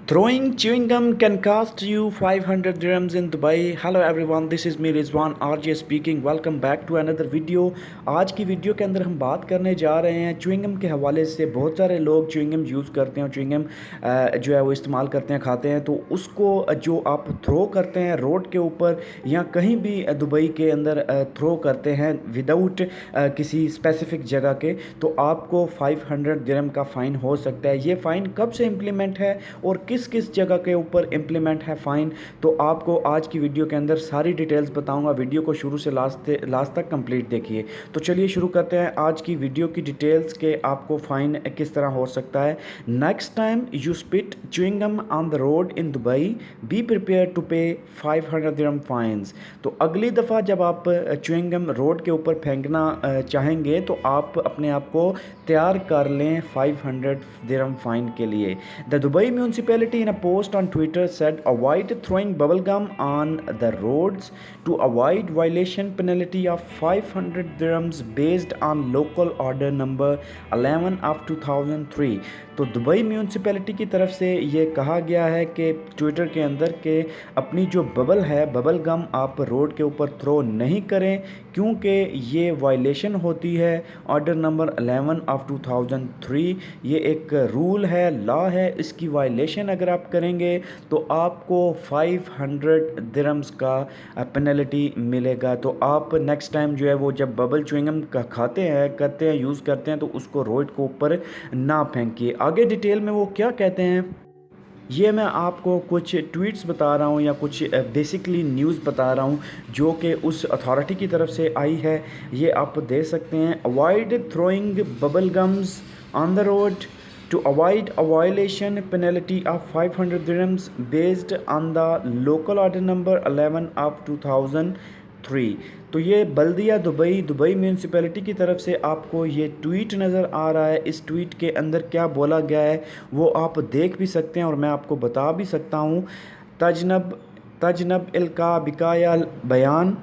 Throwing chewing gum can cost you 500 dirhams in Dubai. Hello everyone, this is me Rizwan RJ speaking. Welcome back to another video. आज की video के अंदर हम बात करने जा रहे हैं च्युइंग गम के हवाले से। बहुत सारे लोग च्युइंग गम यूज़ करते हैं और च्युइंग गम जो है वो इस्तेमाल करते हैं, खाते हैं, तो उसको जो आप थ्रो करते हैं रोड के ऊपर या कहीं भी दुबई के अंदर थ्रो करते हैं विदाउट किसी स्पेसिफिक जगह के, तो आपको 500 दिरहम का फ़ाइन हो सकता है। ये फ़ाइन कब से इम्प्लीमेंट है और किस किस जगह के ऊपर इम्प्लीमेंट है फ़ाइन, तो आपको आज की वीडियो के अंदर सारी डिटेल्स बताऊंगा। वीडियो को शुरू से लास्ट तक कंप्लीट देखिए। तो चलिए शुरू करते हैं आज की वीडियो की डिटेल्स के आपको फ़ाइन किस तरह हो सकता है। Next time you spit chewing gum on the road in Dubai, be prepare to pay 500 dirham fines. तो अगली दफ़ा जब आप च्युइंग गम रोड के ऊपर फेंकना चाहेंगे तो आप अपने आप को तैयार कर लें 500 दिरहम फ़ाइन के लिए। The Dubai municipality in a post on Twitter said avoid throwing bubble gum on the roads to avoid violation penalty of 500 dirhams based on local order number 11 of 2003। तो दुबई म्यूनसिपैलिटी की तरफ से ये कहा गया है कि ट्विटर के अंदर के अपनी जो बबल है, बबल गम आप रोड के ऊपर थ्रो नहीं करें क्योंकि ये वायलेशन होती है ऑर्डर नंबर 11 ऑफ 2003। ये एक रूल है, लॉ है, इसकी वायलेशन अगर आप करेंगे तो आपको 500 दिरहम्स का पेनल्टी मिलेगा। तो आप नेक्स्ट टाइम जो है वो जब बबल च्युइंगम का खाते हैं, करते हैं, यूज़ करते हैं, तो उसको रोड के ऊपर ना फेंकिए। आगे डिटेल में वो क्या कहते हैं ये मैं आपको कुछ ट्वीट्स बता रहा हूँ या कुछ बेसिकली न्यूज़ बता रहा हूँ जो कि उस अथॉरिटी की तरफ से आई है। ये आप देख सकते हैं। Avoid throwing bubble gums on the road to avoid a violation penalty of 500 dirhams based on the local order number 11 of 2003। तो ये बल्दिया दुबई म्यूनसिपैलिटी की तरफ से आपको ये ट्वीट नज़र आ रहा है। इस ट्वीट के अंदर क्या बोला गया है वो आप देख भी सकते हैं और मैं आपको बता भी सकता हूँ। तजनब इल्का बिकाया बयान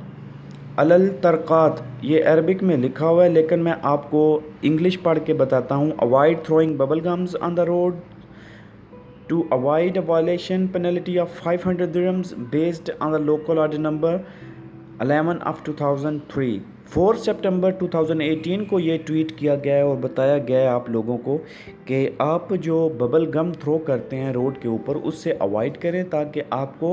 अलल तरक़ात, ये अरबिक में लिखा हुआ है लेकिन मैं आपको इंग्लिश पढ़ के बताता हूँ। Avoid throwing bubble gums on the road to avoid a violation penalty of 500 dirhams based on the local order number 11 of 2003। 4 सितंबर 2018 को ये ट्वीट किया गया है और बताया गया है आप लोगों को कि आप जो बबल गम थ्रो करते हैं रोड के ऊपर उससे अवॉइड करें ताकि आपको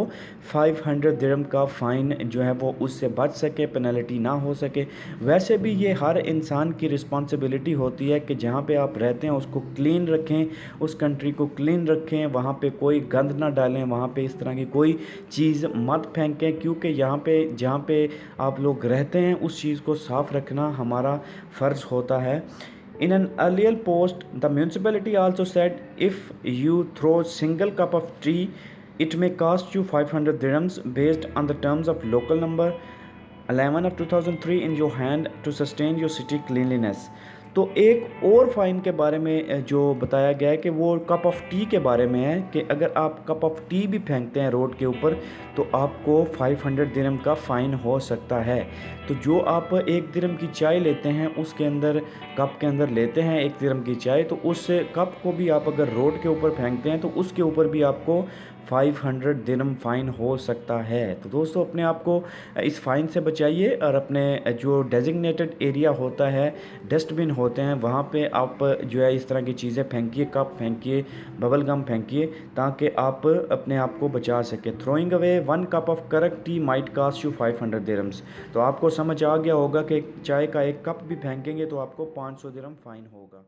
500 दिरहम का फ़ाइन जो है वो उससे बच सके, पेनल्टी ना हो सके। वैसे भी ये हर इंसान की रिस्पॉन्सिबिलिटी होती है कि जहाँ पे आप रहते हैं उसको क्लीन रखें, उस कंट्री को क्लीन रखें, वहाँ पे कोई गंद ना डालें, वहाँ पे इस तरह की कोई चीज़ मत फेंकें क्योंकि यहाँ पे जहाँ पे आप लोग रहते हैं उस चीज़ को साफ़ रखना हमारा फ़र्ज़ होता है। In an earlier post, the municipality also said if you throw single cup of tea, it may cost you 500 dirhams based on the terms of local number 11 of 2003 in your hand to sustain your city cleanliness। तो एक और fine के बारे में जो बताया गया है कि वो कप ऑफ टी के बारे में है कि अगर आप कप ऑफ टी भी फेंकते हैं रोड के ऊपर तो आपको 500 दिरहम का फ़ाइन हो सकता है। तो जो आप 1 दिरहम की चाय लेते हैं उसके अंदर कप के अंदर लेते हैं 1 दिरहम की चाय, तो उस कप को भी आप अगर रोड के ऊपर फेंकते हैं तो उसके ऊपर भी आपको 500 दिरहम फ़ाइन हो सकता है। तो दोस्तों अपने आप को इस फ़ाइन से बचाइए और अपने जो डेजिग्नेटेड एरिया होता है, डस्टबिन होते हैं, वहाँ पे आप जो है इस तरह की चीज़ें फेंकिए, कप फेंकिए, बबल गम फेंकिए ताकि आप अपने आप को बचा सकें। Throwing away 1 cup of correct tea might cost you 500 dirhams. तो आपको समझ आ गया होगा कि चाय का 1 कप भी फेंकेंगे तो आपको 500 दिरहम फ़ाइन होगा।